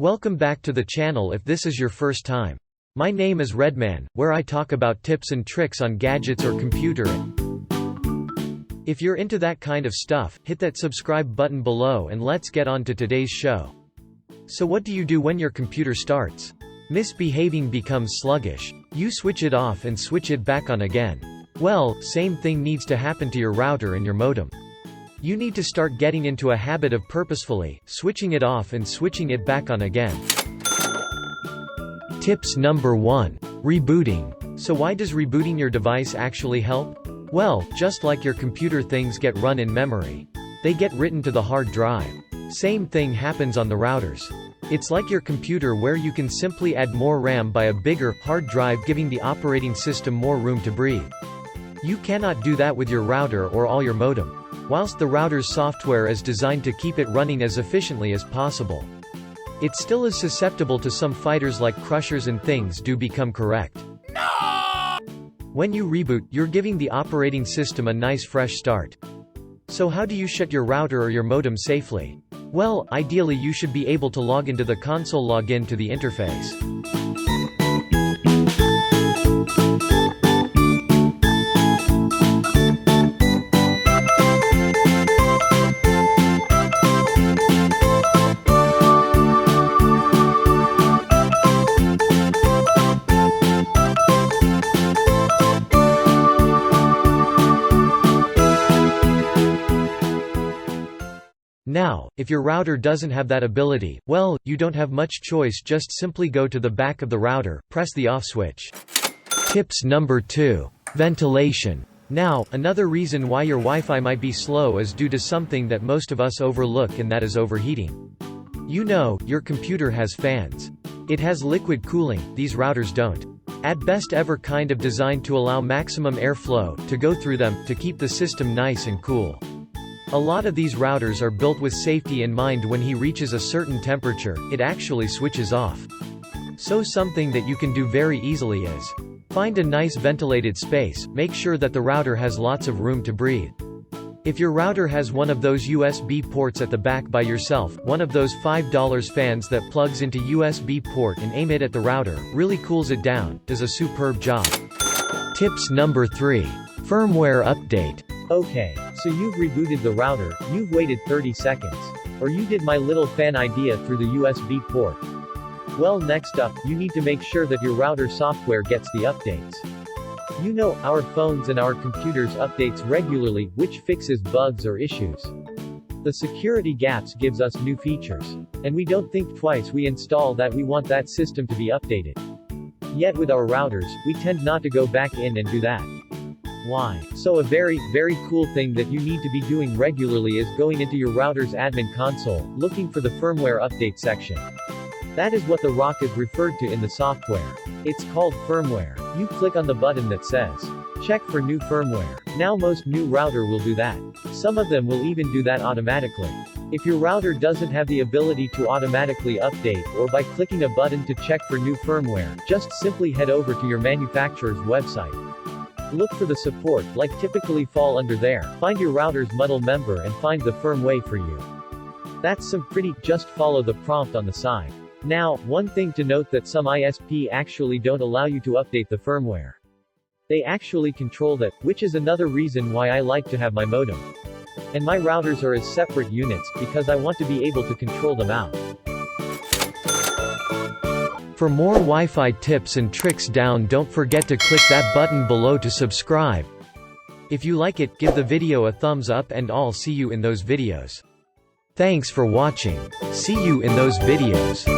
Welcome back to the channel if this is your first time. My name is Redman, where I talk about tips and tricks on gadgets or computer. If you're into that kind of stuff, hit that subscribe button below and let's get on to today's show. So what do you do when your computer starts misbehaving, becomes sluggish? You switch it off and switch it back on again. Well, same thing needs to happen to your router and your modem. You need to start getting into a habit of purposefully switching it off and switching it back on again. Tips number 1. Rebooting. So why does rebooting your device actually help? Well, just like your computer, things get run in memory. They get written to the hard drive. Same thing happens on the routers. It's like your computer, where you can simply add more RAM by a bigger hard drive, giving the operating system more room to breathe. You cannot do that with your router or all your modem. Whilst the router's software is designed to keep it running as efficiently as possible, it still is susceptible to some fighters like crushers, and things do become correct. No! When you reboot, you're giving the operating system a nice fresh start. So how do you shut your router or your modem safely? Well, ideally you should be able to log into the console, log in to the interface. Now, if your router doesn't have that ability, well, you don't have much choice. Just simply go to the back of the router, press the off switch. Tips number 2. Ventilation. Now, another reason why your Wi-Fi might be slow is due to something that most of us overlook, and that is overheating. You know, your computer has fans. It has liquid cooling, these routers don't. At best ever kind of designed to allow maximum airflow to go through them, to keep the system nice and cool. A lot of these routers are built with safety in mind. When he reaches a certain temperature, it actually switches off. So something that you can do very easily is find a nice ventilated space. Make sure that the router has lots of room to breathe. If your router has one of those USB ports at the back by yourself, one of those $5 fans that plugs into USB port, and aim it at the router, really cools it down, does a superb job. Tips number 3. Firmware update. Okay, so you've rebooted the router, you've waited 30 seconds. Or you did my little fan idea through the USB port. Well, next up, you need to make sure that your router software gets the updates. You know, our phones and our computers updates regularly, which fixes bugs or issues. The security gaps gives us new features. And we don't think twice, we install that we want that system to be updated. Yet with our routers, we tend not to go back in and do that. Why? So a very cool thing that you need to be doing regularly is going into your router's admin console, looking for the firmware update section. That is what the rock is referred to in the software. It's called firmware. You click on the button that says, check for new firmware. Now most new router will do that. Some of them will even do that automatically. If your router doesn't have the ability to automatically update, or by clicking a button to check for new firmware, just simply head over to your manufacturer's website. Look for the support, like typically fall under there, find your router's model number and find the firm way for you. That's some pretty, just follow the prompt on the side. Now, one thing to note, that some ISP actually don't allow you to update the firmware. They actually control that, which is another reason why I like to have my modem and my routers are as separate units, because I want to be able to control them out. For more Wi-Fi tips and tricks don't forget to click that button below to subscribe. If you like it, give the video a thumbs up, and I'll see you in those videos. Thanks for watching. See you in those videos.